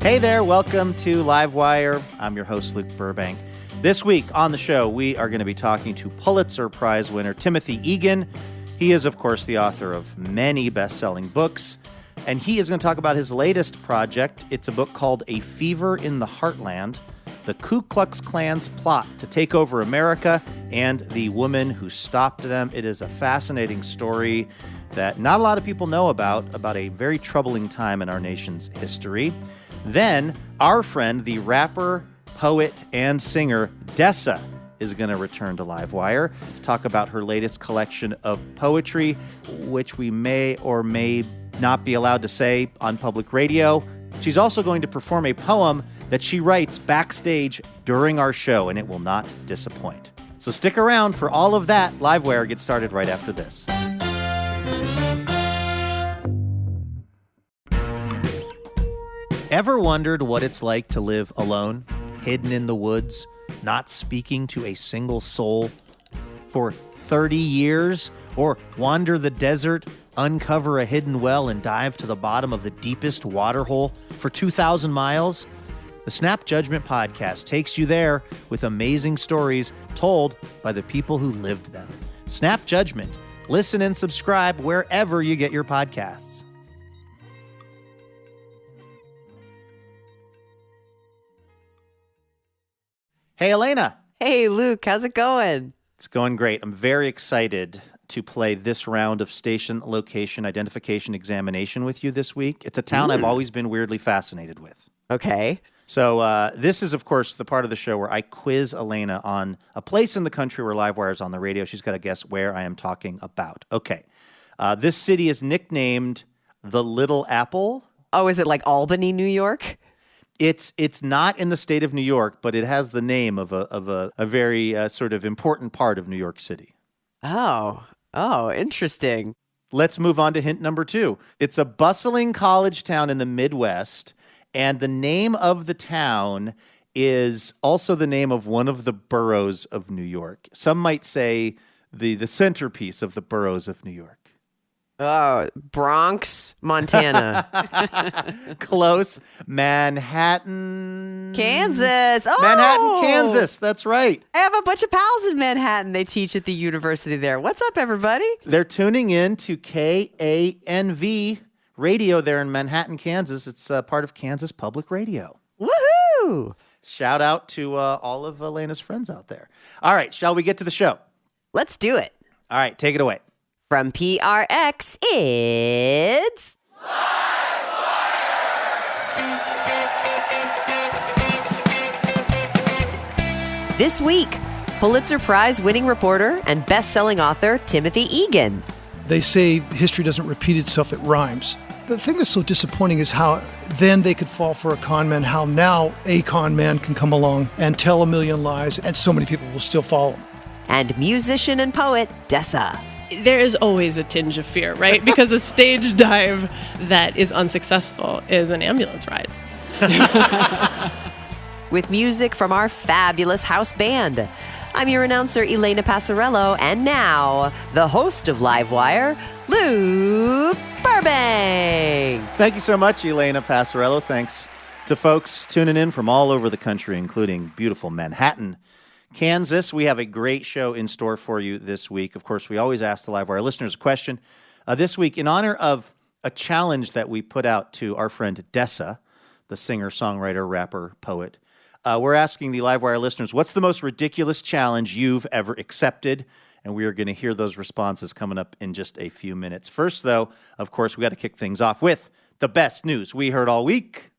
Hey there, welcome to Livewire. I'm your host, Luke Burbank. This week on the show, we are going to be talking to Pulitzer Prize winner Timothy Egan. He is, of course, the author of many best-selling books, and he is going to talk about his latest project. It's a book called A Fever in the Heartland, the Ku Klux Klan's plot to take over America and the woman who stopped them. It is a fascinating story that not a lot of people know about a very troubling time in our nation's history. Then, our friend, the rapper, poet, and singer Dessa, is going to return to Livewire to talk about her latest collection of poetry, which we may or may not be allowed to say on public radio. She's also going to perform a poem that she writes backstage during our show, and it will not disappoint. So stick around for all of that. Livewire gets started right after this. Ever wondered what it's like to live alone, hidden in the woods, not speaking to a single soul for 30 years? Or wander the desert, uncover a hidden well, and dive to the bottom of the deepest waterhole for 2,000 miles? The Snap Judgment Podcast takes you there with amazing stories told by the people who lived them. Snap Judgment. Listen and subscribe wherever you get your podcasts. Hey, Elena. Hey, Luke. How's it going? It's going great. I'm very excited to play this round of station location identification examination with you this week. It's a town I've always been weirdly fascinated with. Okay. So this is, of course, the part of the show where I quiz Elena on a place in the country where Livewire is on the radio. She's got to guess where I am talking about. Okay. This city is nicknamed the Little Apple. Oh, is it like Albany, New York? It's not in the state of New York, but it has the name of a very sort of important part of New York City. Oh, interesting. Let's move on to hint number 2. It's a bustling college town in the Midwest, and the name of the town is also the name of one of the boroughs of New York. Some might say the centerpiece of the boroughs of New York. Oh, Bronx, Montana. Close. Manhattan. Kansas. Oh! Manhattan, Kansas. That's right. I have a bunch of pals in Manhattan. They teach at the university there. What's up, everybody? They're tuning in to KANV radio there in Manhattan, Kansas. It's part of Kansas Public Radio. Woohoo! Shout out to all of Elena's friends out there. All right, shall we get to the show? Let's do it. All right, take it away. From PRX, it's... This week, Pulitzer Prize-winning reporter and best-selling author Timothy Egan. They say history doesn't repeat itself, it rhymes. The thing that's so disappointing is how then they could fall for a con man, how now a con man can come along and tell a million lies, and so many people will still follow him. And musician and poet Dessa. There is always a tinge of fear, right? Because a stage dive that is unsuccessful is an ambulance ride. With music from our fabulous house band. I'm your announcer, Elena Passarello, and now, the host of Livewire, Luke Burbank. Thank you so much, Elena Passarello. Thanks to folks tuning in from all over the country, including beautiful Manhattan, Kansas. We have a great show in store for you this week. Of course, we always ask the Livewire listeners a question. This week, in honor of a challenge that we put out to our friend Dessa, the singer, songwriter, rapper, poet, we're asking the Livewire listeners, what's the most ridiculous challenge you've ever accepted? And we are going to hear those responses coming up in just a few minutes. First, though, of course, we got to kick things off with the best news we heard all week.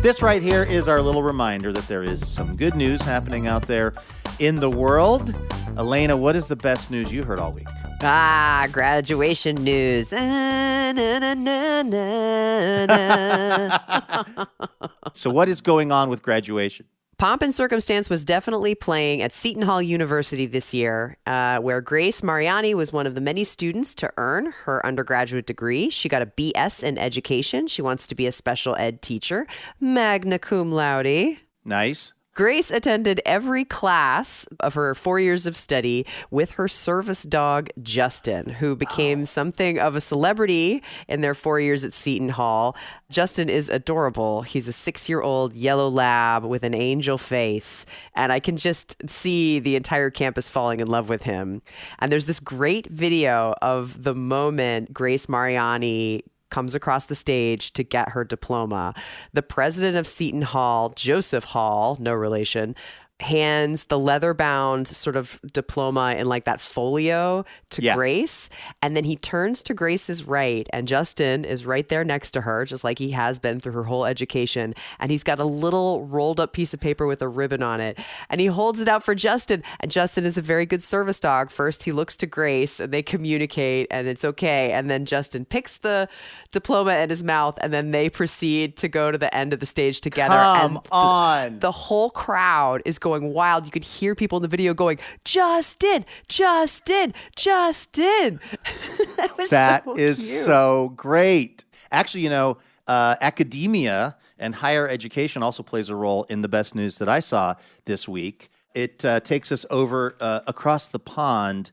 This right here is our little reminder that there is some good news happening out there in the world. Elena, what is the best news you heard all week? Graduation news. So what is going on with graduation? Pomp and Circumstance was definitely playing at Seton Hall University this year, where Grace Mariani was one of the many students to earn her undergraduate degree. She got a BS in education. She wants to be a special ed teacher. Magna cum laude. Nice. Grace attended every class of her 4 years of study with her service dog, Justin, who became something of a celebrity in their 4 years at Seton Hall. Justin is adorable. He's a 6-year-old yellow lab with an angel face, and I can just see the entire campus falling in love with him. And there's this great video of the moment Grace Mariani comes across the stage to get her diploma. The president of Seton Hall, Joseph Hall, no relation, hands the leather-bound sort of diploma in like that folio to Grace. And then he turns to Grace's right, and Justin is right there next to her, just like he has been through her whole education. And he's got a little rolled up piece of paper with a ribbon on it. And he holds it out for Justin. And Justin is a very good service dog. First, he looks to Grace and they communicate and it's okay. And then Justin picks the diploma in his mouth, and then they proceed to go to the end of the stage together. Come on. The whole crowd is going wild. You could hear people in the video going, Justin, Justin, Justin. That so is cute. so great. Actually, academia and higher education also plays a role in the best news that I saw this week. It takes us over across the pond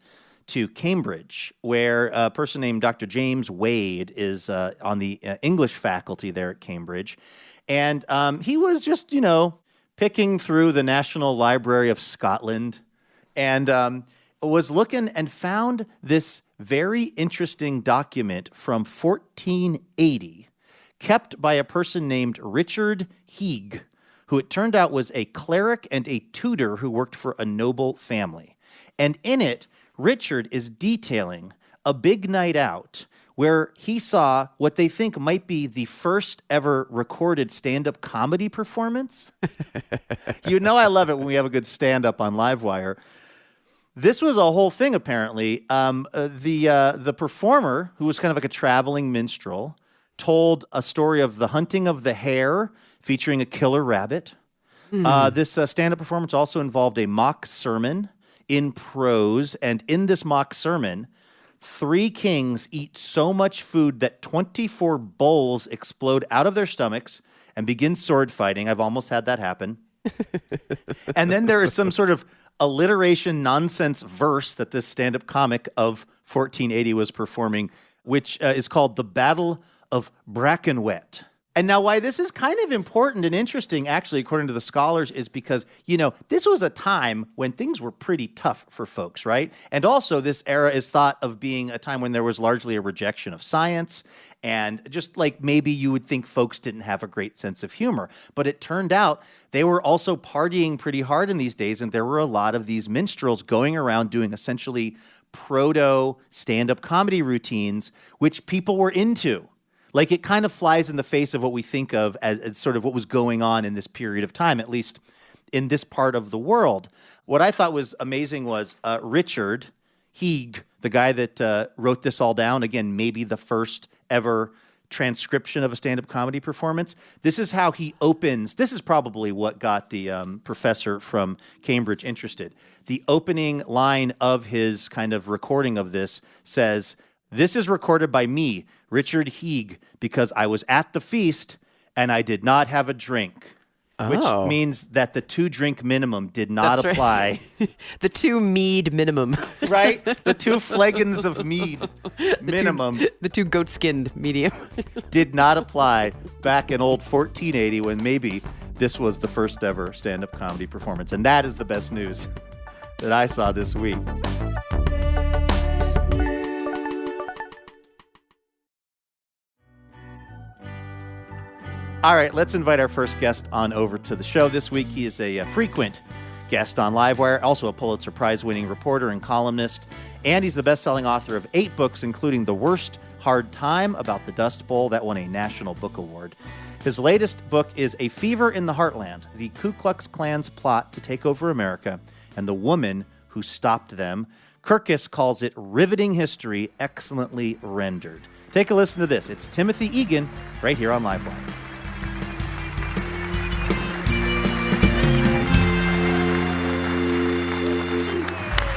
to Cambridge, where a person named Dr. James Wade is on the English faculty there at Cambridge. And he was just, picking through the National Library of Scotland and was looking and found this very interesting document from 1480 kept by a person named Richard Heeg, who it turned out was a cleric and a tutor who worked for a noble family. And in it, Richard is detailing a big night out where he saw what they think might be the first ever recorded stand-up comedy performance. I love it when we have a good stand-up on Livewire. This was a whole thing, apparently. The performer, who was kind of like a traveling minstrel, told a story of the hunting of the hare featuring a killer rabbit. This stand-up performance also involved a mock sermon in prose, and in this mock sermon, 3 kings eat so much food that 24 bulls explode out of their stomachs and begin sword fighting. I've almost had that happen. And then there is some sort of alliteration nonsense verse that this stand-up comic of 1480 was performing, which is called The Battle of Brackenwet. And now why this is kind of important and interesting, actually, according to the scholars, is because, this was a time when things were pretty tough for folks, right? And also this era is thought of being a time when there was largely a rejection of science, and just like maybe you would think folks didn't have a great sense of humor. But it turned out they were also partying pretty hard in these days, and there were a lot of these minstrels going around doing essentially proto stand-up comedy routines, which people were into. Like, it kind of flies in the face of what we think of as sort of what was going on in this period of time, at least in this part of the world. What I thought was amazing was Richard Heeg, the guy that wrote this all down, again, maybe the first ever transcription of a stand-up comedy performance. This is how he opens. This is probably what got the professor from Cambridge interested. The opening line of his kind of recording of this says, "This is recorded by me, Richard Heeg, because I was at the feast and I did not have a drink." Which means that the 2-drink minimum did not apply. Right. The 2 mead minimum. Right? The 2 flagons of mead minimum. The 2 goat-skinned medium. Did not apply back in old 1480 when maybe this was the first ever stand-up comedy performance. And that is the best news that I saw this week. All right, let's invite our first guest on over to the show this week. He is a frequent guest on Livewire, also a Pulitzer Prize-winning reporter and columnist, and he's the best-selling author of 8 books, including The Worst Hard Time about the Dust Bowl, that won a National Book Award. His latest book is A Fever in the Heartland, the Ku Klux Klan's plot to take over America and the woman who stopped them. Kirkus calls it riveting history, excellently rendered. Take a listen to this. It's Timothy Egan right here on Livewire.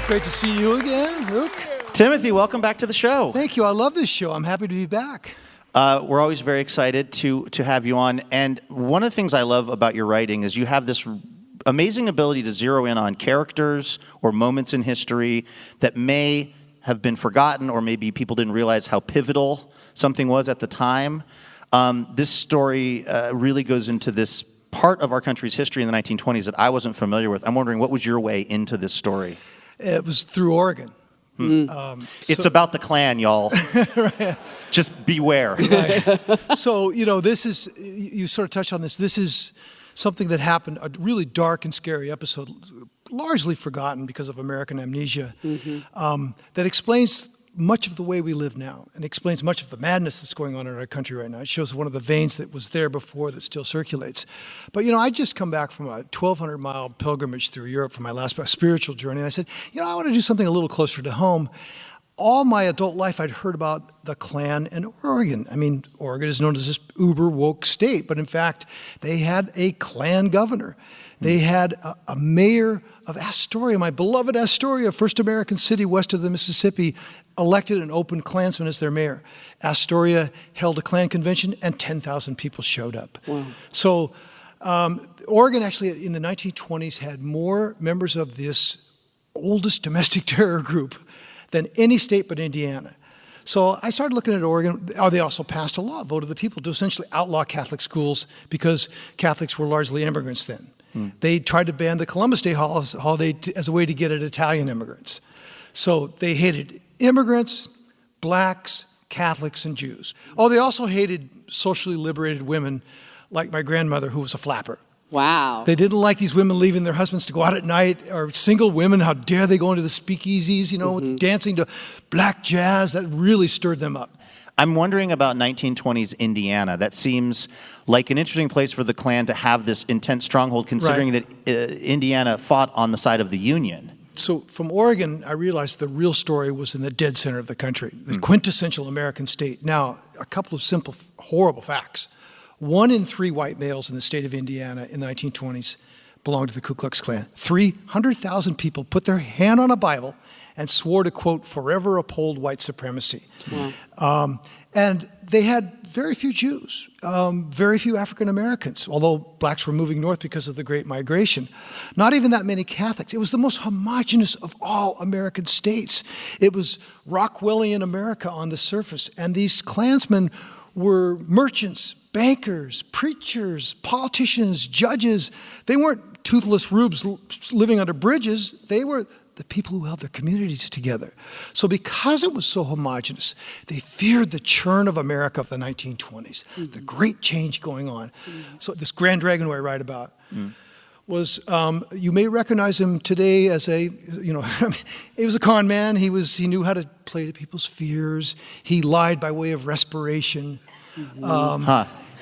Great to see you again, Luke. Timothy, welcome back to the show. Thank you. I love this show. I'm happy to be back. We're always very excited to have you on. And one of the things I love about your writing is you have this amazing ability to zero in on characters or moments in history that may have been forgotten, or maybe people didn't realize how pivotal something was at the time. This story really goes into this part of our country's history in the 1920s that I wasn't familiar with. I'm wondering, what was your way into this story? It was through Oregon. It's about the Klan, y'all. Right. Just beware. Right. So, this is, you sort of touched on this. This is something that happened, a really dark and scary episode, largely forgotten because of American amnesia, that explains much of the way we live now, and explains much of the madness that's going on in our country right now. It shows one of the veins that was there before that still circulates. But, I just come back from a 1,200-mile pilgrimage through Europe for my last spiritual journey, and I said, I want to do something a little closer to home. All my adult life, I'd heard about the Klan and Oregon. I mean, Oregon is known as this uber-woke state, but in fact, they had a Klan governor. They had a mayor of Astoria, my beloved Astoria, first American city west of the Mississippi, elected an open Klansman as their mayor. Astoria held a Klan convention, and 10,000 people showed up. Wow. So Oregon actually, in the 1920s, had more members of this oldest domestic terror group than any state but Indiana. So I started looking at Oregon. They also passed a law, vote of the people, to essentially outlaw Catholic schools because Catholics were largely immigrants then. They tried to ban the Columbus Day holiday as a way to get at Italian immigrants. So they hated immigrants, blacks, Catholics, and Jews. Oh, they also hated socially liberated women like my grandmother, who was a flapper. Wow. They didn't like these women leaving their husbands to go out at night, or single women, how dare they go into the speakeasies, dancing to black jazz. That really stirred them up. I'm wondering about 1920s Indiana. That seems like an interesting place for the Klan to have this intense stronghold, considering that Indiana fought on the side of the Union. So from Oregon, I realized the real story was in the dead center of the country, the quintessential American state. Now, a couple of simple, horrible facts. 1 in 3 white males in the state of Indiana in the 1920s belonged to the Ku Klux Klan. 300,000 people put their hand on a Bible and swore to, quote, forever uphold white supremacy. Wow. And they had very few Jews, very few African Americans, although blacks were moving north because of the Great Migration. Not even that many Catholics. It was the most homogenous of all American states. It was Rockwellian America on the surface. And these Klansmen were merchants, bankers, preachers, politicians, judges. They weren't toothless rubes living under bridges. They were the people who held their communities together. So because it was so homogenous, they feared the churn of America of the 1920s, the great change going on. So this Grand Dragon who I write about was, you may recognize him today as he was a con man. He knew how to play to people's fears. He lied by way of respiration.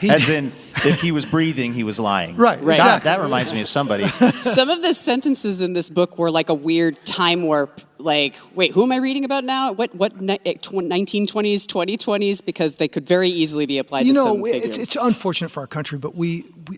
As in, if he was breathing, he was lying. Right. God, Exactly. that reminds me of somebody. Some of the sentences in this book were like a weird time warp. Like, wait, who am I reading about now? What 1920s, 2020s? Because they could very easily be applied to some figures. It's unfortunate for our country, but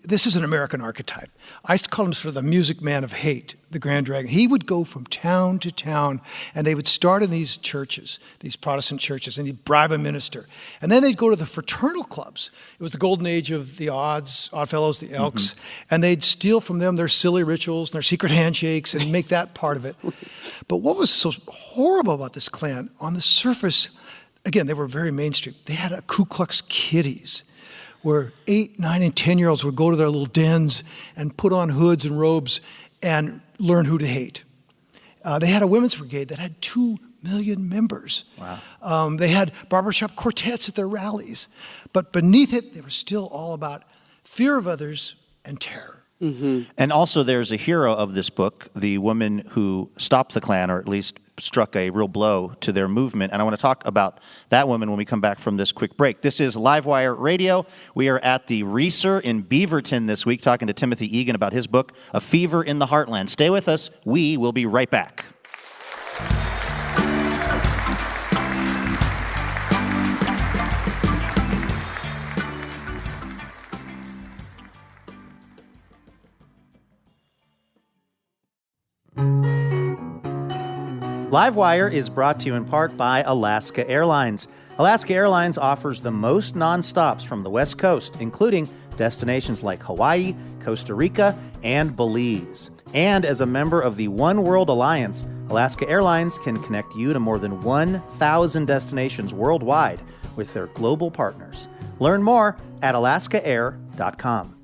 this is an American archetype. I used to call him sort of the music man of hate, the Grand Dragon. He would go from town to town, and they would start in these churches, these Protestant churches, and he'd bribe a minister. And then they'd go to the fraternal clubs. It was the golden age of the Oddfellows, the Elks, and they'd steal from them their silly rituals and their secret handshakes and make that part of it. But what was so horrible about this Klan, on the surface, again, they were very mainstream. They had a Ku Klux Kiddies, where 8, 9, and 10-year-olds would go to their little dens and put on hoods and robes and learn who to hate. They had a women's brigade that had 2 million members. Wow. They had barbershop quartets at their rallies. But beneath it, they were still all about fear of others and terror. And also there's a hero of this book, the woman who stopped the Klan, or at least struck a real blow to their movement. And I want to talk about that woman when we come back from this quick break. This is Livewire Radio. We are at the Reeser in Beaverton this week talking to Timothy Egan about his book, A Fever in the Heartland. Stay with us. We will be right back. Livewire is brought to you in part by Alaska Airlines. Alaska Airlines offers the most nonstops from the West Coast, including destinations like Hawaii, Costa Rica, and Belize. And as a member of the One World Alliance, Alaska Airlines can connect you to more than 1,000 destinations worldwide with their global partners. Learn more at alaskaair.com.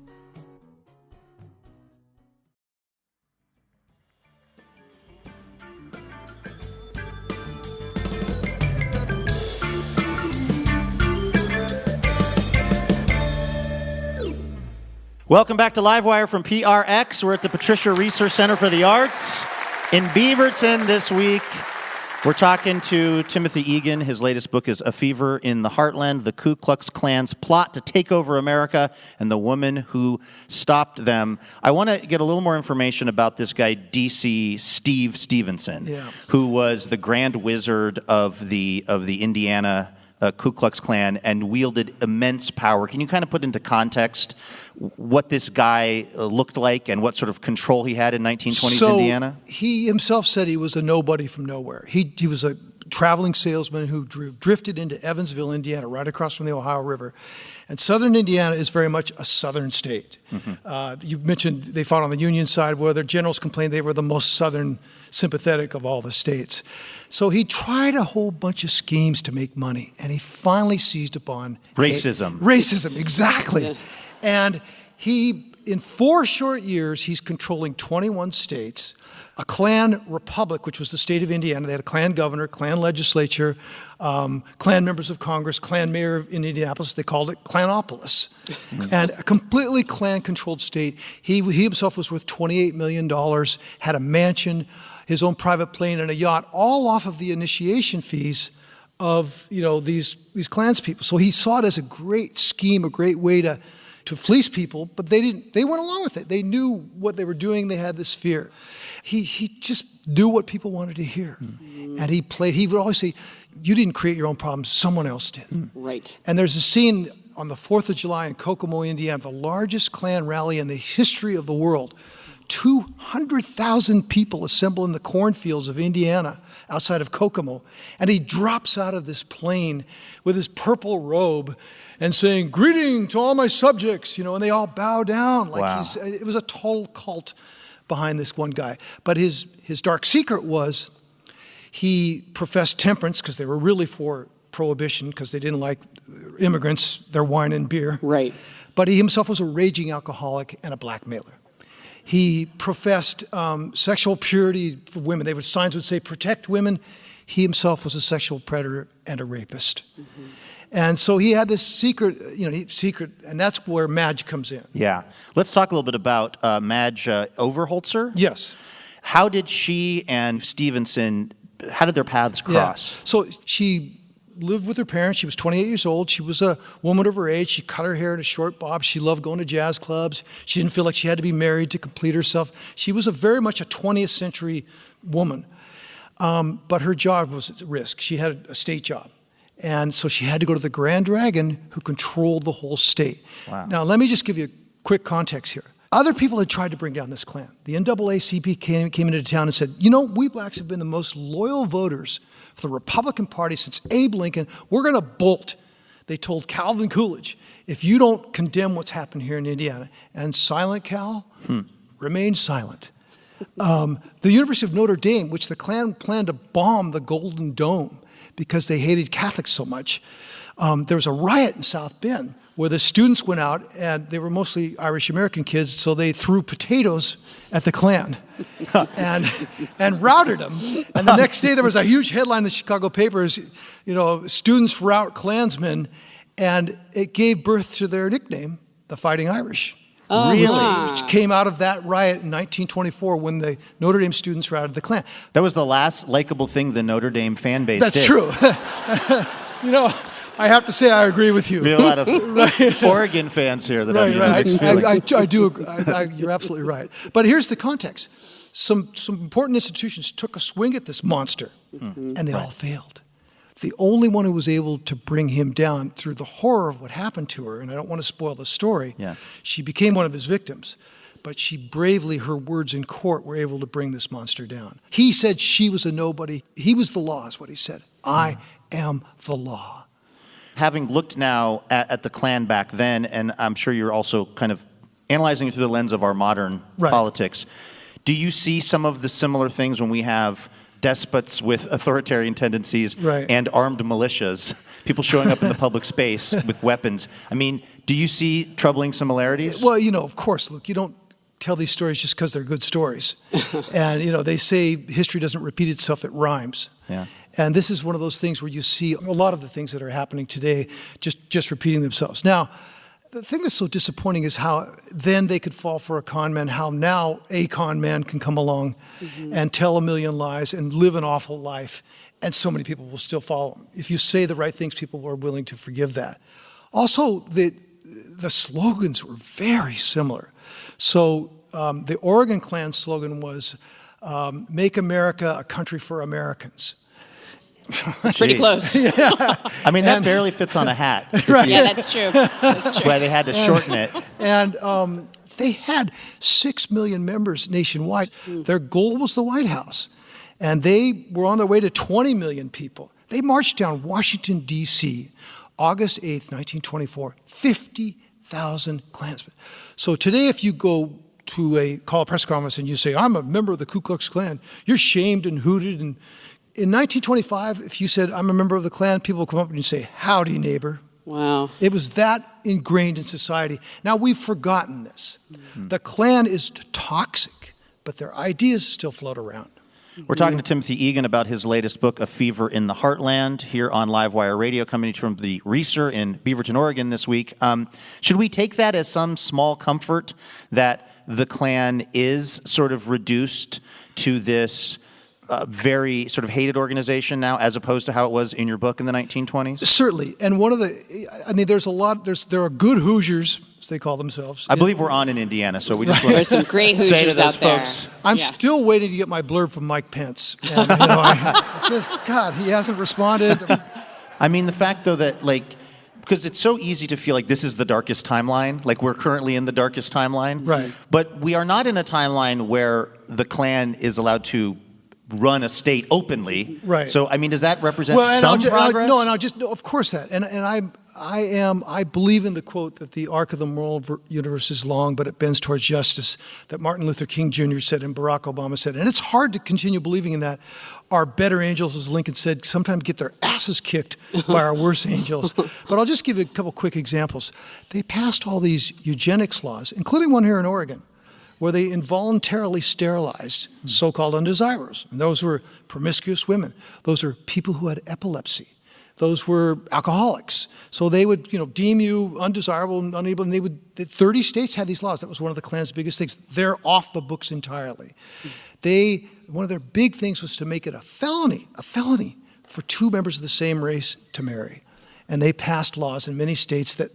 Welcome back to Livewire from PRX. We're at the Patricia Research Center for the Arts in Beaverton this week. We're talking to Timothy Egan. His latest book is A Fever in the Heartland, the Ku Klux Klan's plot to take over America and the woman who stopped them. I want to get a little more information about this guy, DC Steve Stevenson, who was the Grand Wizard of the Indiana Ku Klux Klan and wielded immense power. Can you kind of put into context what this guy looked like and what sort of control he had in 1920s Indiana? He himself said he was a nobody from nowhere. He was a traveling salesman who drifted into Evansville, Indiana, right across from the Ohio River. And southern Indiana is very much a southern state. You mentioned they fought on the Union side, where their generals complained they were the most southern sympathetic of all the states. So he tried a whole bunch of schemes to make money, and he finally seized upon racism. Racism, exactly. Yeah. And he, in 4 short years, he's controlling 21 states, a Klan republic, which was the state of Indiana. They had a Klan governor, Klan legislature, Klan members of Congress, Klan mayor in Indianapolis. They called it Klanopolis. And a completely Klan-controlled state. He himself was worth $28 million, had a mansion, his own private plane, and a yacht, all off of the initiation fees of these Klans people. So he saw it as a great scheme, a great way to fleece people, but they went along with it. They knew what they were doing. They had this fear. He just knew what people wanted to hear. And he would always say, you didn't create your own problems, someone else did. Right. And there's a scene on the 4th of July in Kokomo, Indiana, the largest Klan rally in the history of the world. 200,000 people assemble in the cornfields of Indiana outside of Kokomo. And he drops out of this plane with his purple robe and saying, "Greeting to all my subjects," and they all bow down. It was a total cult behind this one guy. But his dark secret was he professed temperance, because they were really for prohibition, because they didn't like immigrants, their wine and beer. Right. But he himself was a raging alcoholic and a blackmailer. He professed sexual purity for women. Signs would say, protect women. He himself was a sexual predator and a rapist. And so he had this secret, and that's where Madge comes in. Yeah. Let's talk a little bit about Madge Overholtzer. Yes. How did she and Stevenson, how did their paths cross? Yeah. So she lived with her parents. She was 28 years old. She was a woman of her age. She cut her hair in a short bob. She loved going to jazz clubs. She didn't feel like she had to be married to complete herself. She was very much a 20th century woman. But her job was at risk. She had a state job. And so she had to go to the Grand Dragon, who controlled the whole state. Wow. Now, let me just give you a quick context here. Other people had tried to bring down this Klan. The NAACP came into town and said, we blacks have been the most loyal voters for the Republican Party since Abe Lincoln. We're going to bolt. They told Calvin Coolidge, if you don't condemn what's happened here in Indiana. And Silent Cal remained silent. The University of Notre Dame, which the Klan planned to bomb the Golden Dome because they hated Catholics so much, there was a riot in South Bend where the students went out, and they were mostly Irish-American kids, so they threw potatoes at the Klan and routed them. And the next day there was a huge headline in the Chicago papers, students rout Klansmen, and it gave birth to their nickname, the Fighting Irish. Oh, really? Which came out of that riot in 1924 when the Notre Dame students routed the Klan. That was the last likable thing the Notre Dame fan base did. That's true. I have to say I agree with you. Be a lot of Oregon fans here that have mixed feelings. I do agree. You're absolutely right. But here's the context. Some important institutions took a swing at this monster, and they all failed. The only one who was able to bring him down through the horror of what happened to her, and I don't want to spoil the story, she became one of his victims. But she bravely, her words in court were able to bring this monster down. He said she was a nobody. He was the law, is what he said. I am the law. Having looked now at the Klan back then, and I'm sure you're also kind of analyzing it through the lens of our modern politics, do you see some of the similar things when we have despots with authoritarian tendencies and armed militias, people showing up in the public space with weapons? I mean, do you see troubling similarities? Well, of course, Luke, you don't tell these stories just because they're good stories. And, they say history doesn't repeat itself, it rhymes. Yeah. And this is one of those things where you see a lot of the things that are happening today just repeating themselves. Now, the thing that's so disappointing is how then they could fall for a con man, how now a con man can come along and tell a million lies and live an awful life, and so many people will still follow him. If you say the right things, people are willing to forgive that. Also, the slogans were very similar. So the Oregon Klan slogan was, "Make America a country for Americans." It's pretty close. I mean, that barely fits on a hat. Yeah, that's true. That's true. Why they had to shorten it. And they had 6 million members nationwide. Their goal was the White House. And they were on their way to 20 million people. They marched down Washington, D.C., August 8th, 1924, 50,000 Klansmen. So today, if you go to call a press conference and you say, "I'm a member of the Ku Klux Klan," you're shamed and hooted. And in 1925, if you said, "I'm a member of the Klan," people would come up and you say, "Howdy, neighbor." Wow. It was that ingrained in society. Now, we've forgotten this. The Klan is toxic, but their ideas still float around. We're talking to Timothy Egan about his latest book, A Fever in the Heartland, here on Livewire Radio, coming from the Reeser in Beaverton, Oregon this week. Should we take that as some small comfort that the Klan is sort of reduced to this very sort of hated organization now, as opposed to how it was in your book in the 1920s? Certainly. And there are good Hoosiers, as they call themselves. I believe we're on in Indiana, so we just want There's some great to say to Hoosiers those out there. folks. I'm still waiting to get my blurb from Mike Pence. And, God, he hasn't responded. I mean, the fact, though, that, because it's so easy to feel like this is the darkest timeline, like we're currently in the darkest timeline. Right. But we are not in a timeline where the Klan is allowed to run a state openly. Right. So, I mean, does that represent some progress? Of course that. And I believe in the quote that the arc of the moral universe is long, but it bends towards justice, that Martin Luther King Jr. said and Barack Obama said. And it's hard to continue believing in that. Our better angels, as Lincoln said, sometimes get their asses kicked by our worse angels. But I'll just give you a couple quick examples. They passed all these eugenics laws, including one here in Oregon, where they involuntarily sterilized so-called undesirables. And those were promiscuous women. Those are people who had epilepsy. Those were alcoholics. So they would, deem you undesirable and unable, and 30 states had these laws. That was one of the Klan's biggest things. They're off the books entirely. One of their big things was to make it a felony for two members of the same race to marry. And they passed laws in many states that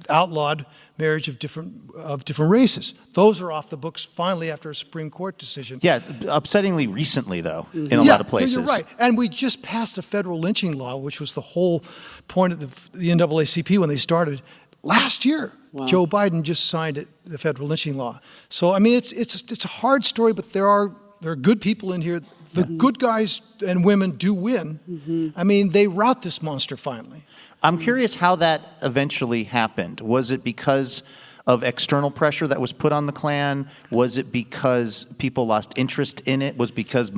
outlawed marriage of different races. Those are off the books finally after a Supreme Court decision. Yes, upsettingly recently, though, in a lot of places. You're right. And we just passed a federal lynching law, which was the whole point of the NAACP when they started last year. Wow. Joe Biden just signed it, the federal lynching law. So, I mean, it's a hard story, but there are good people in here. The good guys and women do win. I mean, they rout this monster finally. I'm curious how that eventually happened. Was it because of external pressure that was put on the Klan? Was it because people lost interest in it? Was it because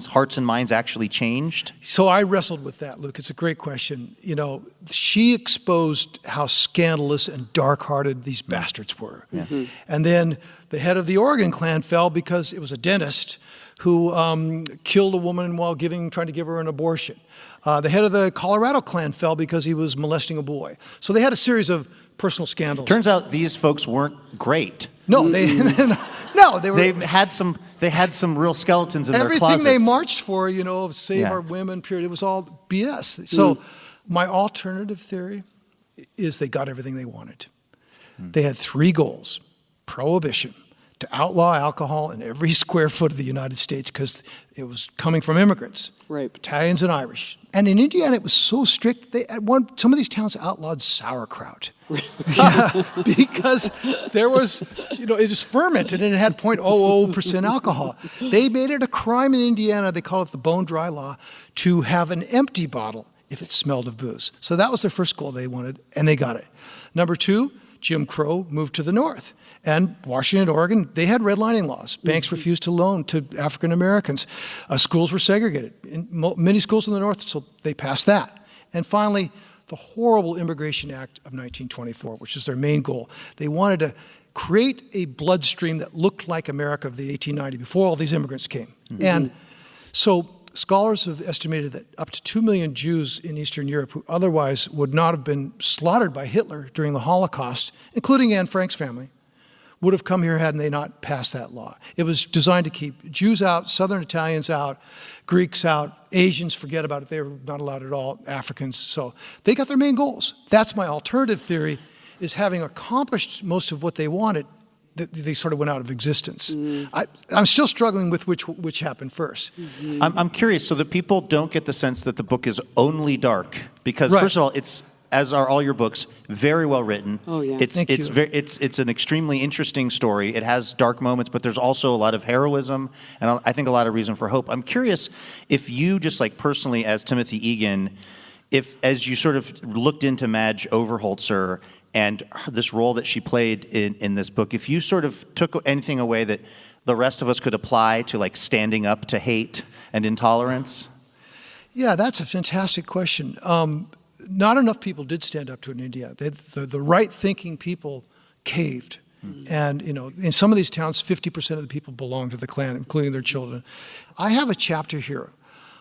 hearts and minds actually changed? So I wrestled with that, Luke. It's a great question. She exposed how scandalous and dark-hearted these bastards were. And then the head of the Oregon Klan fell because it was a dentist who killed a woman while trying to give her an abortion. The head of the Colorado Klan fell because he was molesting a boy. So they had a series of personal scandals. Turns out these folks weren't great. No, they were. They had some real skeletons in their closets. Everything they marched for, save our women, period, it was all BS. So my alternative theory is they got everything they wanted. They had three goals: prohibition, to outlaw alcohol in every square foot of the United States because it was coming from immigrants, right? Italians and Irish. And in Indiana, it was so strict. Some of these towns outlawed sauerkraut because there was, it was fermented and it had 0.00% alcohol. They made it a crime in Indiana. They call it the bone dry law to have an empty bottle if it smelled of booze. So that was their first goal they wanted, and they got it. Number two, Jim Crow moved to the north. And Washington, Oregon, they had redlining laws. Banks refused to loan to African Americans. Schools were segregated. In many schools in the north, so they passed that. And finally, the horrible Immigration Act of 1924, which is their main goal. They wanted to create a bloodstream that looked like America of the 1890, before all these immigrants came. And so scholars have estimated that up to 2 million Jews in Eastern Europe who otherwise would not have been slaughtered by Hitler during the Holocaust, including Anne Frank's family, would have come here had they not passed that law. It was designed to keep Jews out, Southern Italians out, Greeks out, Asians, forget about it, they were not allowed at all, Africans. So they got their main goals. That's my alternative theory, is having accomplished most of what they wanted, they sort of went out of existence. I'm still struggling with which happened first. I'm curious, so that people don't get the sense that the book is only dark, because first of all, it's, as are all your books, very well written. Oh yeah, it's an extremely interesting story. It has dark moments, but there's also a lot of heroism, and I think a lot of reason for hope. I'm curious if you, just like personally as Timothy Egan, if as you sort of looked into Madge Overholtzer and this role that she played in this book, if you sort of took anything away that the rest of us could apply to, like, standing up to hate and intolerance? Yeah, that's a fantastic question. Not enough people did stand up to it in India. The right-thinking people caved. And, you know, in some of these towns, 50% of the people belonged to the Klan, including their children. I have a chapter here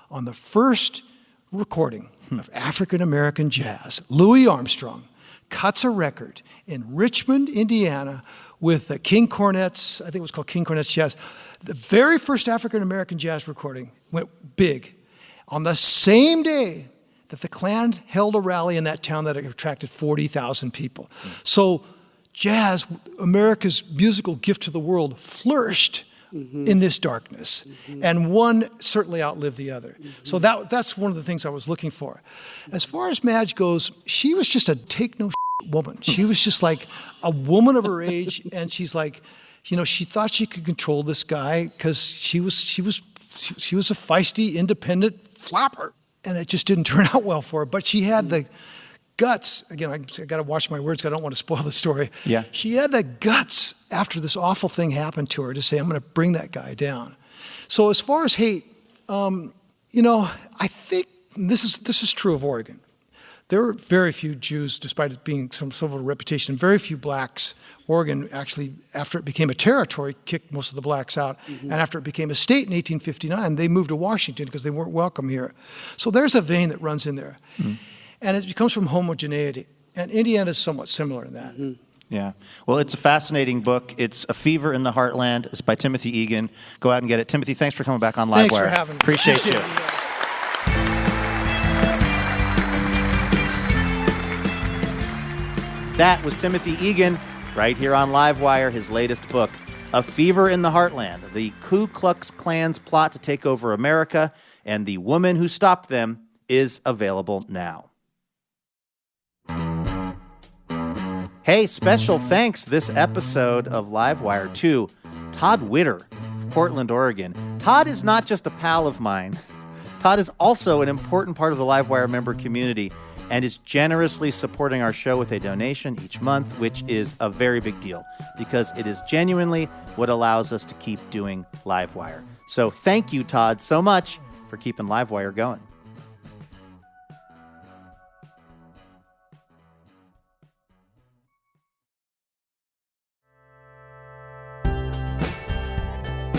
on the first recording of African-American jazz. Louis Armstrong cuts a record in Richmond, Indiana, with the King Cornets. I think it was called King Cornets Jazz. The very first African-American jazz recording went big on the same day that the Klan held a rally in that town that attracted 40,000 people. So jazz, America's musical gift to the world, flourished in this darkness. And one certainly outlived the other. So that's one of the things I was looking for. As far as Madge goes, she was just a take no woman. She was just like a woman of her age, and she's like, you know, she thought she could control this guy because she was a feisty, independent flapper. And it just didn't turn out well for her. But she had the guts, again, I got to watch my words because I don't want to spoil the story. Yeah. She had the guts after this awful thing happened to her to say, I'm going to bring that guy down. So as far as hate, you know, I think this is true of Oregon. There were very few Jews, despite it being some sort of a reputation, and very few blacks. Oregon actually, after it became a territory, kicked most of the blacks out. And after it became a state in 1859, they moved to Washington because they weren't welcome here. So there's a vein that runs in there. And it comes from homogeneity. And Indiana is somewhat similar in that. Yeah. Well, it's a fascinating book. It's A Fever in the Heartland. It's by Timothy Egan. Go out and get it. Timothy, thanks for coming back on Livewire. Thanks for having me. Appreciate you. That was Timothy Egan right here on Livewire, his latest book, A Fever in the Heartland, the Ku Klux Klan's plot to take over America, and the woman who stopped them, is available now. Hey, special thanks this episode of Livewire to Todd Witter of Portland, Oregon. Todd is not just a pal of mine. Todd is also an important part of the Livewire member community and is generously supporting our show with a donation each month, which is a very big deal because it is genuinely what allows us to keep doing Livewire. So thank you, Todd, so much for keeping Livewire going.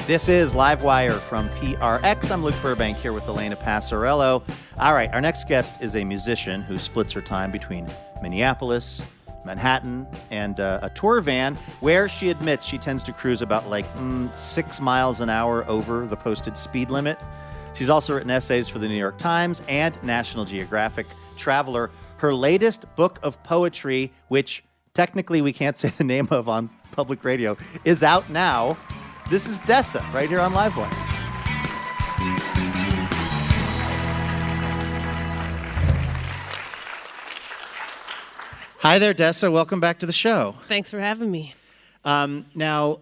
This is Livewire from PRX. I'm Luke Burbank here with Elena Passarello. All right, our next guest is a musician who splits her time between Minneapolis, Manhattan, and a tour van where she admits she tends to cruise about 6 miles an hour over the posted speed limit. She's also written essays for the New York Times and National Geographic Traveler. Her latest book of poetry, which technically we can't say the name of on public radio, is out now. This is Dessa, right here on Livewire. Hi there, Dessa. Welcome back to the show. Thanks for having me. Now,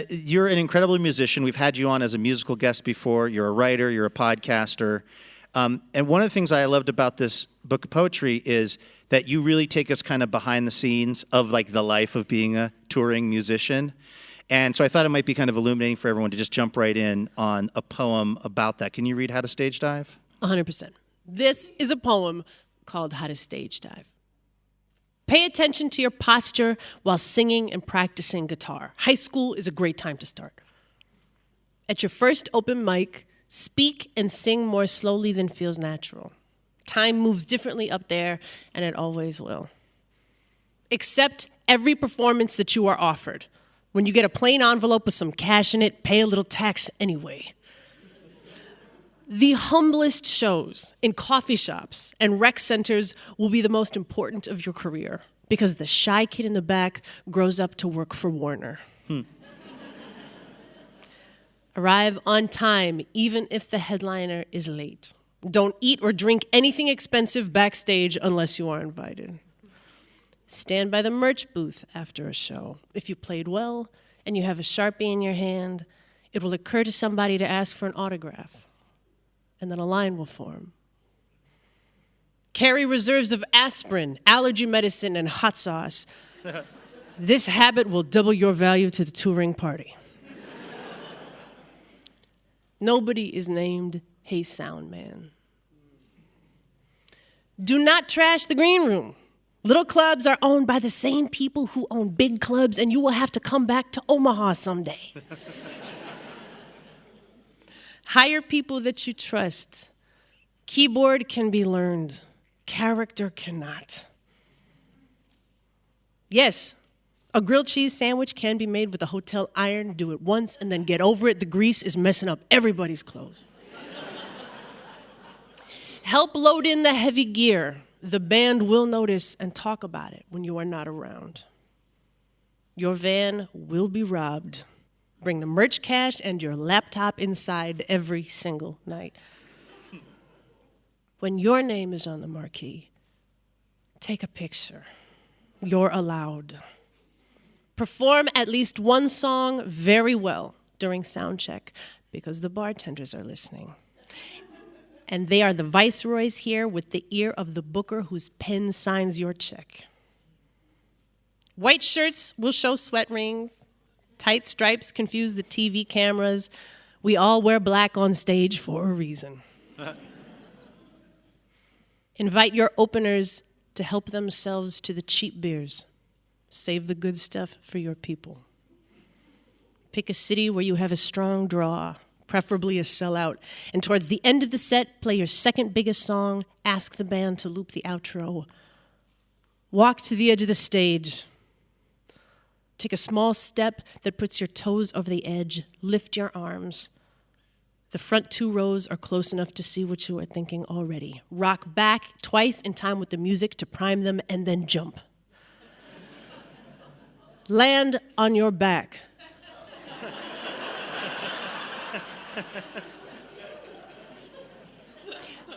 you're an incredible musician. We've had you on as a musical guest before. You're a writer. You're a podcaster. And one of the things I loved about this book of poetry is that you really take us kind of behind the scenes of like the life of being a touring musician. And so I thought it might be kind of illuminating for everyone to just jump right in on a poem about that. Can you read How to Stage Dive? 100%. This is a poem called How to Stage Dive. Pay attention to your posture while singing and practicing guitar. High school is a great time to start. At your first open mic, speak and sing more slowly than feels natural. Time moves differently up there, and it always will. Accept every performance that you are offered. When you get a plain envelope with some cash in it, pay a little tax anyway. The humblest shows in coffee shops and rec centers will be the most important of your career because the shy kid in the back grows up to work for Warner. Arrive on time, even if the headliner is late. Don't eat or drink anything expensive backstage unless you are invited. Stand by the merch booth after a show. If you played well and you have a Sharpie in your hand, it will occur to somebody to ask for an autograph, and then a line will form. Carry reserves of aspirin, allergy medicine, and hot sauce. This habit will double your value to the touring party. Nobody is named Hey Sound Man. Do not trash the green room. Little clubs are owned by the same people who own big clubs, and you will have to come back to Omaha someday. Hire people that you trust. Keyboard can be learned. Character cannot. Yes, a grilled cheese sandwich can be made with a hotel iron. Do it once and then get over it. The grease is messing up everybody's clothes. Help load in the heavy gear. The band will notice and talk about it when you are not around. Your van will be robbed. Bring the merch cash and your laptop inside every single night. When your name is on the marquee, take a picture. You're allowed. Perform at least one song very well during sound check because the bartenders are listening. And they are the viceroys here with the ear of the booker whose pen signs your check. White shirts will show sweat rings. Tight stripes confuse the TV cameras. We all wear black on stage for a reason. Invite your openers to help themselves to the cheap beers. Save the good stuff for your people. Pick a city where you have a strong draw, preferably a sellout. And towards the end of the set, play your second biggest song, ask the band to loop the outro. Walk to the edge of the stage. Take a small step that puts your toes over the edge. Lift your arms. The front 2 rows are close enough to see what you are thinking already. Rock back twice in time with the music to prime them, and then jump. Land on your back.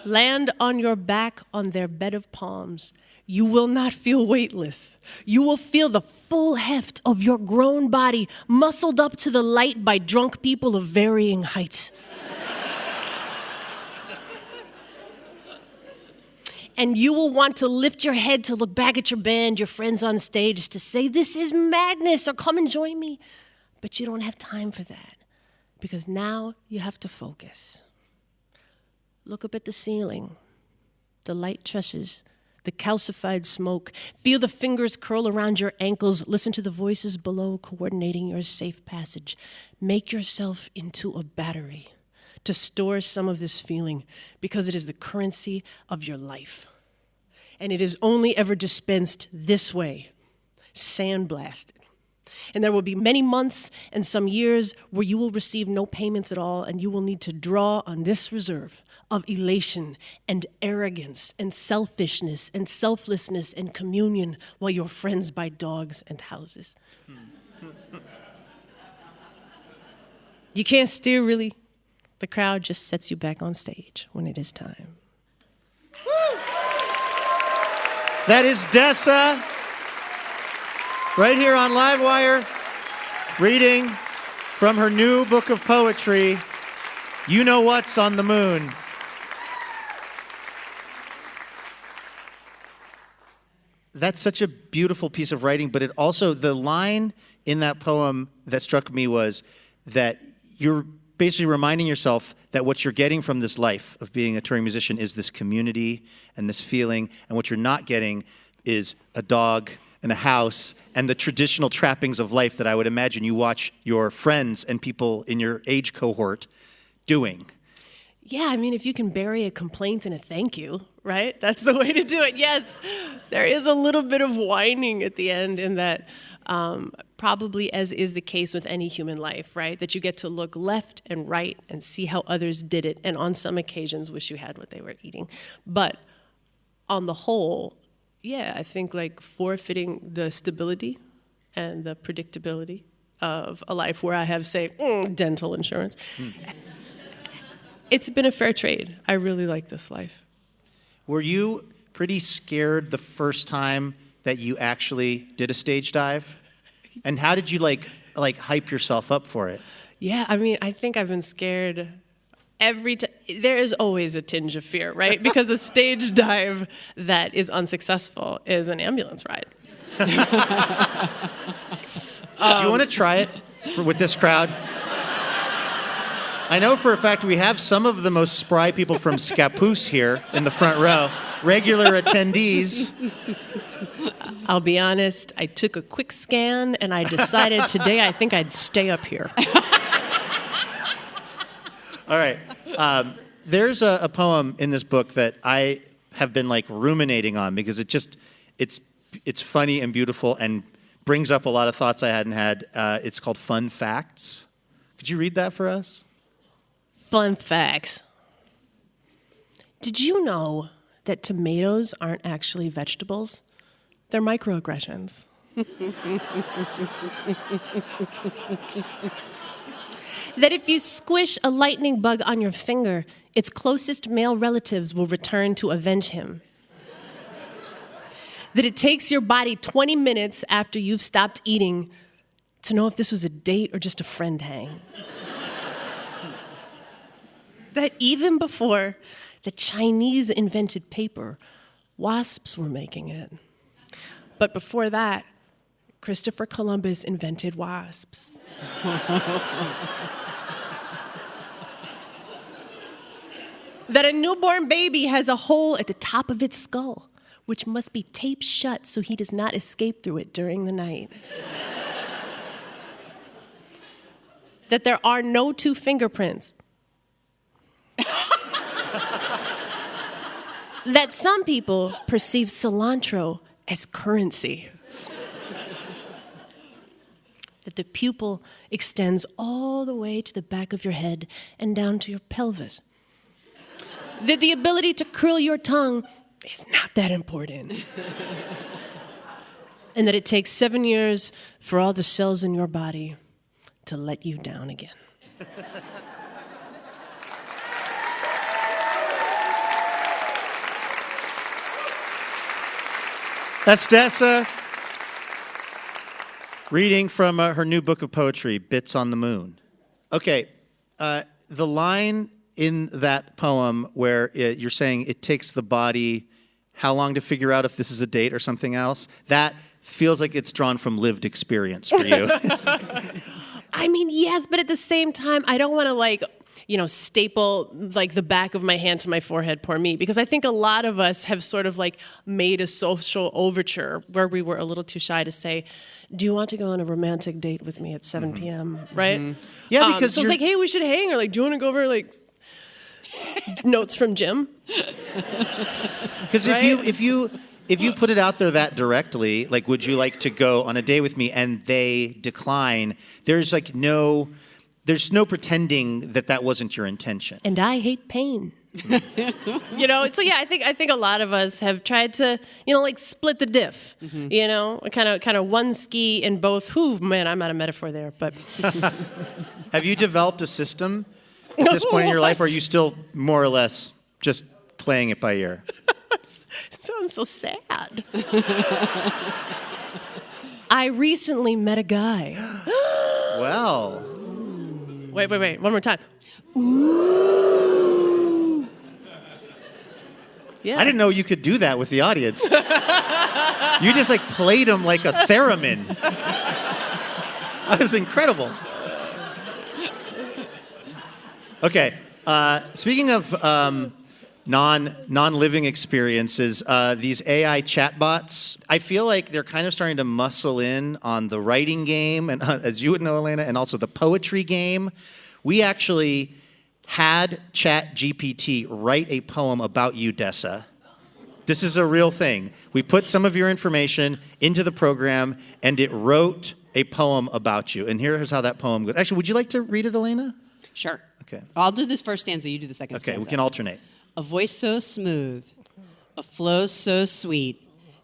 Land on your back on their bed of palms. You will not feel weightless. You will feel the full heft of your grown body muscled up to the light by drunk people of varying heights. And you will want to lift your head to look back at your band, your friends on stage, to say, "This is madness," or "Come and join me." But you don't have time for that because now you have to focus. Look up at the ceiling, the light tresses, the calcified smoke. Feel the fingers curl around your ankles. Listen to the voices below coordinating your safe passage. Make yourself into a battery to store some of this feeling because it is the currency of your life. And it is only ever dispensed this way, sandblasted. And there will be many months and some years where you will receive no payments at all, and you will need to draw on this reserve of elation and arrogance and selfishness and selflessness and communion while your friends buy dogs and houses. You can't steer, really. The crowd just sets you back on stage when it is time. Woo! That is Dessa, right here on Livewire, reading from her new book of poetry, You Know What's on the Moon. that's such a beautiful piece of writing, but it also, the line in that poem that struck me was that you're basically reminding yourself that what you're getting from this life of being a touring musician is this community and this feeling, and what you're not getting is a dog and a house and the traditional trappings of life that I would imagine you watch your friends and people in your age cohort doing. Yeah, I mean, if you can bury a complaint in a thank you, right? That's the way to do it. Yes, there is a little bit of whining at the end in that, probably as is the case with any human life, right? That you get to look left and right and see how others did it, and on some occasions wish you had what they were eating. But on the whole, yeah, I think like forfeiting the stability and the predictability of a life where I have, say, dental insurance. It's been a fair trade. I really like this life. Were you pretty scared the first time that you actually did a stage dive? And how did you like hype yourself up for it? Yeah, I mean, I think I've been scared every time. There is always a tinge of fear, right? Because a stage dive that is unsuccessful is an ambulance ride. Do you want to try it with this crowd? I know for a fact we have some of the most spry people from Scappoose here in the front row, regular attendees. I'll be honest, I took a quick scan and I decided today I think I'd stay up here. All right. There's a poem in this book that I have been like ruminating on because it's funny and beautiful and brings up a lot of thoughts I hadn't had. It's called Fun Facts. Could you read that for us? Fun facts. Did you know that tomatoes aren't actually vegetables? They're microaggressions. That if you squish a lightning bug on your finger, its closest male relatives will return to avenge him. That it takes your body 20 minutes after you've stopped eating to know if this was a date or just a friend hang. That even before the Chinese invented paper, wasps were making it. But before that, Christopher Columbus invented wasps. That a newborn baby has a hole at the top of its skull, which must be taped shut so he does not escape through it during the night. That there are no two fingerprints. That some people perceive cilantro as currency. That the pupil extends all the way to the back of your head and down to your pelvis. That the ability to curl your tongue is not that important. And that it takes 7 years for all the cells in your body to let you down again. That's Dessa reading from her new book of poetry, Bits on the Moon. Okay, the line in that poem where you're saying it takes the body how long to figure out if this is a date or something else, that feels like it's drawn from lived experience for you. I mean, yes, but at the same time, I don't want to staple like the back of my hand to my forehead, poor me, because I think a lot of us have sort of like made a social overture where we were a little too shy to say, do you want to go on a romantic date with me at 7 p.m., right? Mm-hmm. Yeah, because so it's like, hey, we should hang, or like, do you want to go over like notes from Jim? Because if you put it out there that directly, like, would you like to go on a date with me, and they decline, there's no pretending that wasn't your intention. And I hate pain. So yeah, I think a lot of us have tried to, like split the diff, kind of one ski in both. Whew, man, I'm out of metaphor there, but. Have you developed a system at this point in your life, or are you still more or less just playing it by ear? It sounds so sad. I recently met a guy. Well. Wait. One more time. Ooh. Yeah. I didn't know you could do that with the audience. You just like played him like a theremin. That was incredible. Okay. Speaking of non-living experiences, these AI chatbots, I feel like they're kind of starting to muscle in on the writing game, and as you would know, Elena, and also the poetry game. We actually had ChatGPT write a poem about you, Dessa. This is a real thing. We put some of your information into the program, and it wrote a poem about you. And here's how that poem goes. Actually, would you like to read it, Elena? Sure. Okay. I'll do this first stanza, you do the second Okay, stanza. we can alternate. A voice so smooth, a flow so sweet,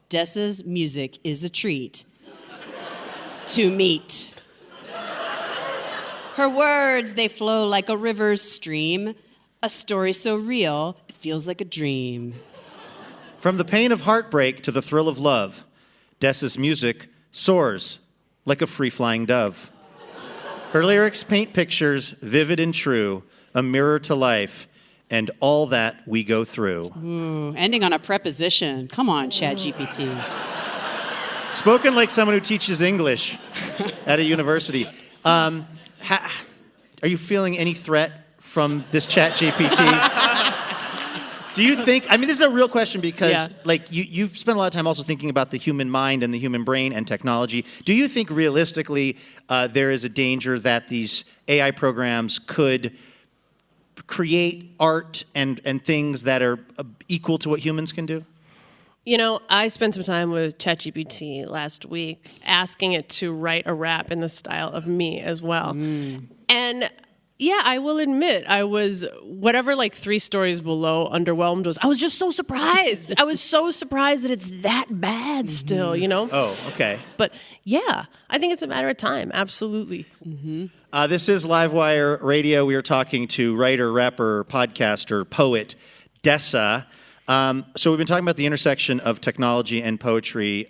Dessa's music is a treat to meet. Her words, they flow like a river's stream, a story so real, it feels like a dream. From the pain of heartbreak to the thrill of love, Dessa's music soars like a free-flying dove. Her lyrics paint pictures vivid and true, a mirror to life, and all that we go through. Ooh, ending on a preposition. Come on, ChatGPT. Spoken like someone who teaches English at a university. Are you feeling any threat from this ChatGPT? Do you think, I mean, this is a real question because, like, you've spent a lot of time also thinking about the human mind and the human brain and technology. Do you think realistically there is a danger that these AI programs could create art and things that are equal to what humans can do? You know, I spent some time with ChatGPT last week asking it to write a rap in the style of me as well. And yeah, I will admit, I was, whatever like 3 stories below underwhelmed was, I was just so surprised. I was so surprised that it's that bad still, you know? Oh, okay. But yeah, I think it's a matter of time, absolutely. This is Livewire Radio. We are talking to writer, rapper, podcaster, poet, Dessa. So we've been talking about the intersection of technology and poetry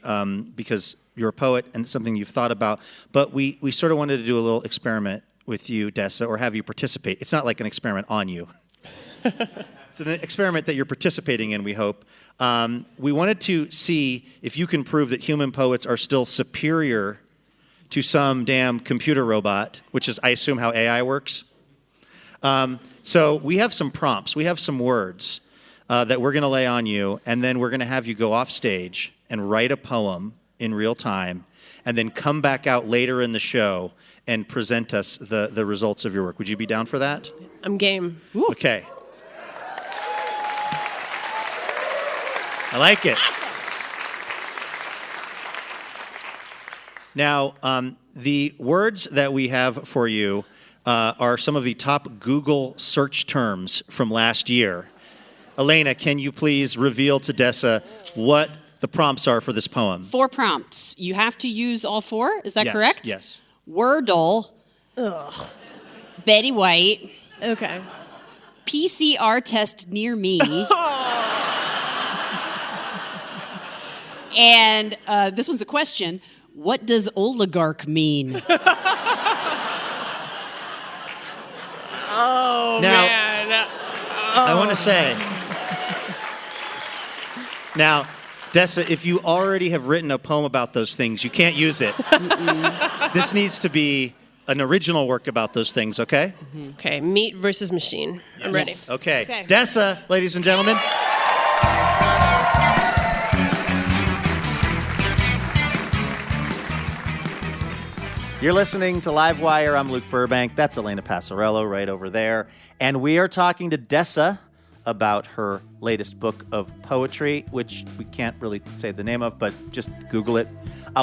because you're a poet and it's something you've thought about. But we sort of wanted to do a little experiment with you, Dessa, or have you participate. It's not like an experiment on you. It's an experiment that you're participating in, we hope. We wanted to see if you can prove that human poets are still superior to some damn computer robot, which is, I assume, how AI works. So we have some prompts. We have some words that we're going to lay on you, and then we're going to have you go off stage and write a poem in real time, and then come back out later in the show and present us the results of your work. Would you be down for that? I'm game. Ooh. Okay. I like it. Awesome. Now, the words that we have for you are some of the top Google search terms from last year. Elena, can you please reveal to Dessa what the prompts are for this poem? 4 prompts. You have to use all 4, is that correct? Yes. Wordle. Ugh. Betty White. Okay. PCR test near me. And this one's a question. What does oligarch mean? Oh, Now, man. I want to say, now, Dessa, if you already have written a poem about those things, you can't use it. This needs to be an original work about those things, okay? Okay, meat versus machine. I'm ready. Yes. Okay. Okay. Dessa, ladies and gentlemen. You're listening to Livewire. I'm Luke Burbank. That's Elena Passarello right over there. And we are talking to Dessa about her latest book of poetry, which we can't really say the name of, but just Google it.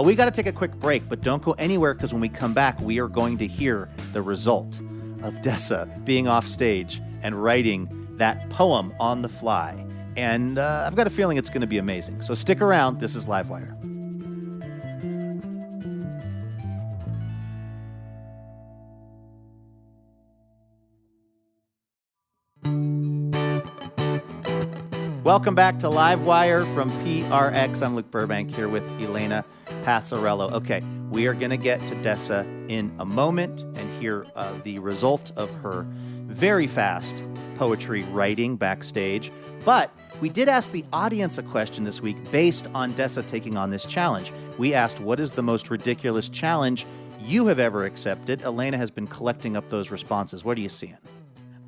We got to take a quick break, but don't go anywhere because when we come back, we are going to hear the result of Dessa being off stage and writing that poem on the fly. And I've got a feeling it's going to be amazing. So stick around. This is Livewire. Welcome back to Livewire from PRX. I'm Luke Burbank here with Elena Passarello. Okay, we are going to get to Dessa in a moment and hear the result of her very fast poetry writing backstage. But We did ask the audience a question this week based on Dessa taking on this challenge. We asked, what is the most ridiculous challenge you have ever accepted? Elena has been collecting up those responses. What are you seeing?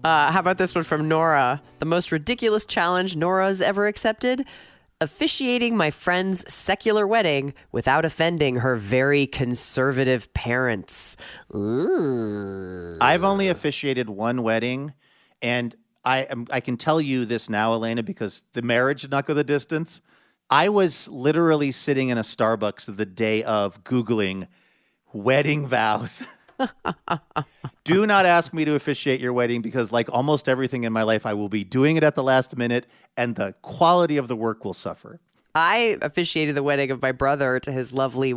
How about this one from Nora? The most ridiculous challenge Nora's ever accepted? Officiating my friend's secular wedding without offending her very conservative parents. Ooh. I've only officiated one wedding, and I can tell you this now, Elena, because the marriage did not go the distance. I was literally sitting in a Starbucks the day of Googling wedding vows. Do not ask me to officiate your wedding because, like almost everything in my life, I will be doing it at the last minute and the quality of the work will suffer. I officiated the wedding of my brother to his lovely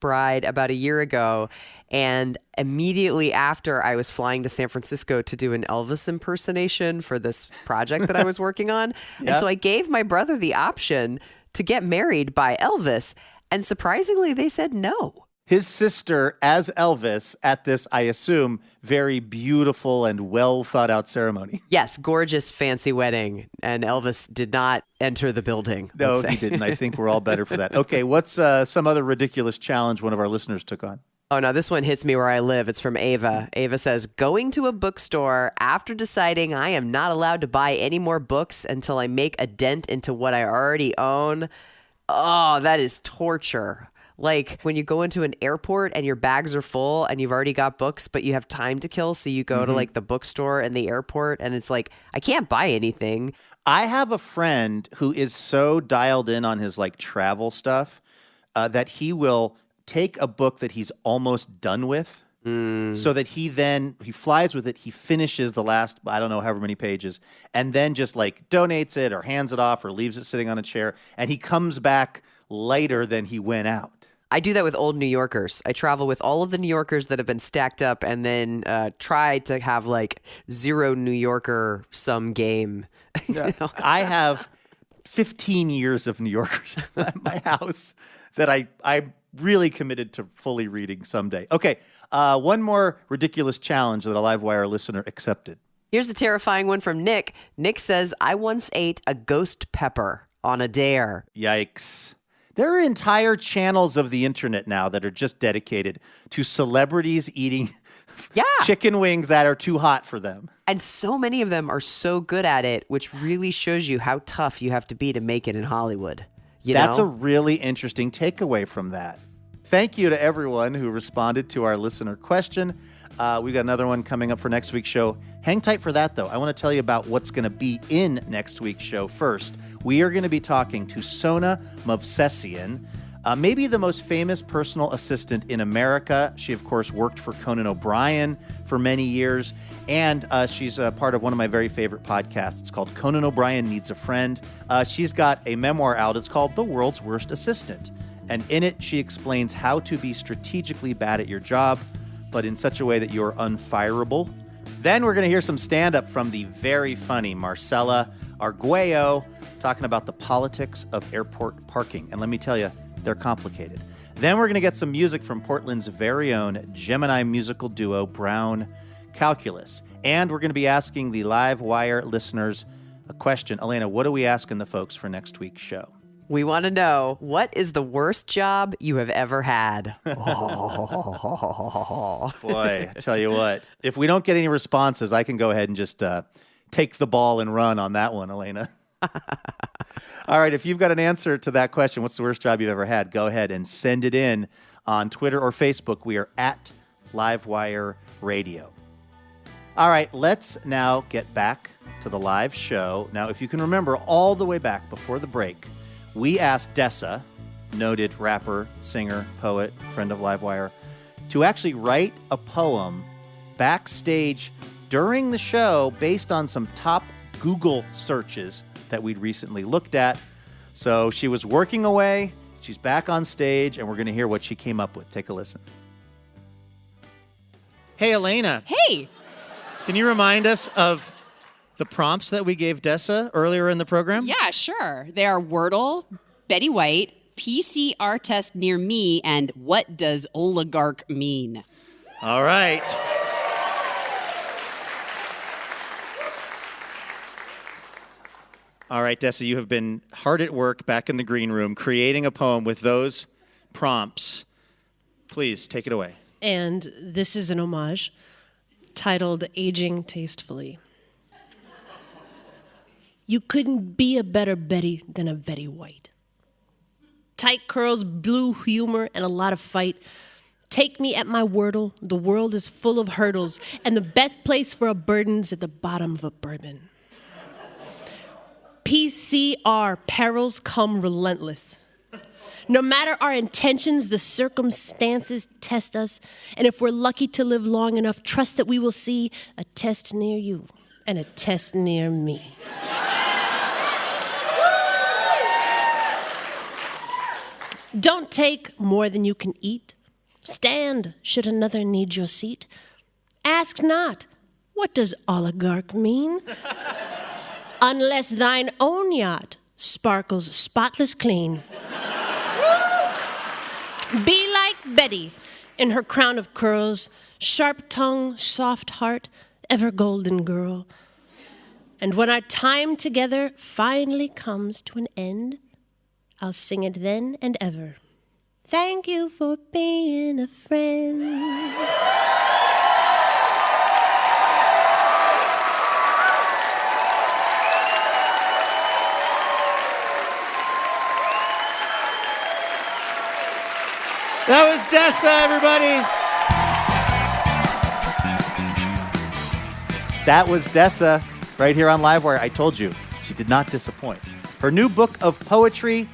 bride about a year ago. And immediately after, I was flying to San Francisco to do an Elvis impersonation for this project that I was working on. Yep. And so I gave my brother the option to get married by Elvis. And surprisingly, they said no. His sister as Elvis at this, I assume, very beautiful and well thought out ceremony. Yes, gorgeous, fancy wedding. And Elvis did not enter the building. No, he didn't. I think we're all better for that. Okay, what's some other ridiculous challenge one of our listeners took on? Oh, no, this one hits me where I live. It's from Ava. Ava says, going to a bookstore after deciding I am not allowed to buy any more books until I make a dent into what I already own. Oh, that is torture. Like when you go into an airport and your bags are full and you've already got books, but you have time to kill. So you go to like the bookstore and the airport and it's like, I can't buy anything. I have a friend who is so dialed in on his like travel stuff that he will take a book that he's almost done with so that he flies with it. He finishes the last, I don't know, however many pages, and then just like donates it or hands it off or leaves it sitting on a chair. And he comes back lighter than he went out. I do that with old New Yorkers. I travel with all of the New Yorkers that have been stacked up and then try to have like zero New Yorker sum game. You know? I have 15 years of New Yorkers at my house that I'm really committed to fully reading someday. Okay, one more ridiculous challenge that a Livewire listener accepted. Here's a terrifying one from Nick. Nick says, I once ate a ghost pepper on a dare. Yikes. There are entire channels of the internet now that are just dedicated to celebrities eating chicken wings that are too hot for them. And so many of them are so good at it, which really shows you how tough you have to be to make it in Hollywood. That's a really interesting takeaway from that. Thank you to everyone who responded to our listener question. We've got another one coming up for next week's show. Hang tight for that, though. I want to tell you about what's going to be in next week's show first. We are going to be talking to Sona Movsesian, maybe the most famous personal assistant in America. She, of course, worked for Conan O'Brien for many years, and she's a part of one of my very favorite podcasts. It's called Conan O'Brien Needs a Friend. She's got a memoir out. It's called The World's Worst Assistant, and in it, she explains how to be strategically bad at your job, but in such a way that you're unfireable. Then we're going to hear some stand-up from the very funny Marcela Arguello talking about the politics of airport parking. And let me tell you, they're complicated. Then we're going to get some music from Portland's very own Gemini musical duo, Brown Calculus. And we're going to be asking the Livewire listeners a question. Elena, what are we asking the folks for next week's show? We want to know, what is the worst job you have ever had? Boy, I tell you what, if we don't get any responses, I can go ahead and just take the ball and run on that one, Elena. All right, if you've got an answer to that question, what's the worst job you've ever had, go ahead and send it in on Twitter or Facebook. We are at Livewire Radio. All right, let's now get back to the live show. Now, if you can remember all the way back before the break, we asked Dessa, noted rapper, singer, poet, friend of Livewire, to actually write a poem backstage during the show based on some top Google searches that we'd recently looked at. So she was working away, she's back on stage, and we're going to hear what she came up with. Take a listen. Hey, Elena. Hey! Can you remind us of the prompts that we gave Dessa earlier in the program? Yeah, sure. They are Wordle, Betty White, PCR test near me, and what does oligarch mean? All right. All right, Dessa, you have been hard at work back in the green room creating a poem with those prompts. Please, take it away. And this is an homage titled Aging Tastefully. You couldn't be a better Betty than a Betty White. Tight curls, blue humor, and a lot of fight. Take me at my wordle, the world is full of hurdles, and the best place for a burden's at the bottom of a bourbon. PCR, perils come relentless. No matter our intentions, the circumstances test us, and if we're lucky to live long enough, trust that we will see a test near you and a test near me. Don't take more than you can eat. Stand, should another need your seat. Ask not, what does oligarch mean? Unless thine own yacht sparkles spotless clean. Be like Betty in her crown of curls, sharp tongue, soft heart, ever golden girl. And when our time together finally comes to an end, I'll sing it then and ever. Thank you for being a friend. That was Dessa, everybody. That was Dessa right here on Livewire. I told you, she did not disappoint. Her new book of poetry,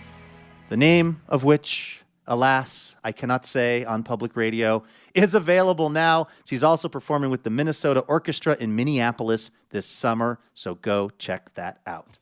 the name of which, alas, I cannot say on public radio, is available now. She's also performing with the Minnesota Orchestra in Minneapolis this summer, so go check that out.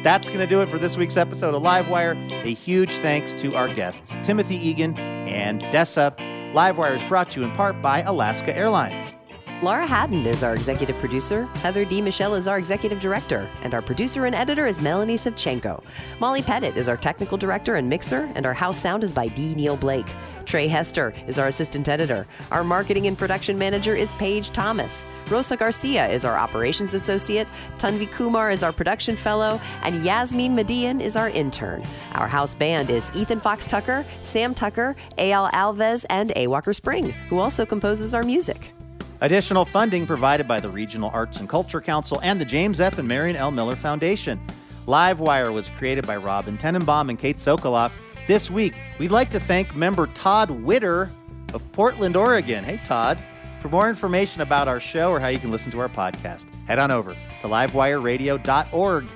That's going to do it for this week's episode of Livewire. A huge thanks to our guests, Timothy Egan and Dessa. Livewire is brought to you in part by Alaska Airlines. Laura Haddon is our executive producer. Heather D. Michelle is our executive director. And our producer and editor is Melanie Savchenko. Molly Pettit is our technical director and mixer. And our house sound is by D. Neil Blake. Trey Hester is our assistant editor. Our marketing and production manager is Paige Thomas. Rosa Garcia is our operations associate. Tanvi Kumar is our production fellow. And Yasmin Median is our intern. Our house band is Ethan Fox Tucker, Sam Tucker, A.L. Alves, and A. Walker Spring, who also composes our music. Additional funding provided by the Regional Arts and Culture Council and the James F. and Marion L. Miller Foundation. Livewire was created by Robin Tenenbaum and Kate Sokoloff. This week, we'd like to thank member Todd Witter of Portland, Oregon. Hey, Todd. For more information about our show or how you can listen to our podcast, head on over to livewireradio.org.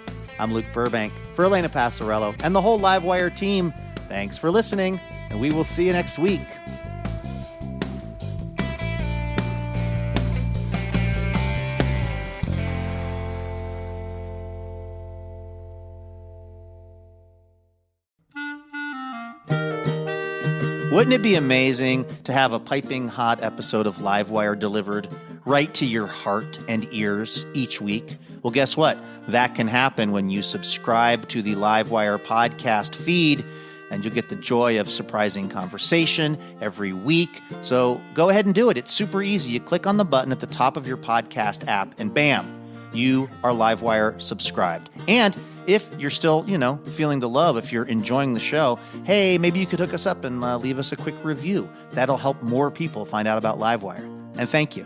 I'm Luke Burbank for Elena Passarello and the whole Livewire team. Thanks for listening, and we will see you next week. Wouldn't it be amazing to have a piping hot episode of Livewire delivered right to your heart and ears each week? Well, guess what? That can happen when you subscribe to the Livewire podcast feed, and you'll get the joy of surprising conversation every week. So go ahead and do it. It's super easy. You click on the button at the top of your podcast app, and bam, you are Livewire subscribed. And if you're still, feeling the love, if you're enjoying the show, hey, maybe you could hook us up and leave us a quick review. That'll help more people find out about Livewire. And thank you.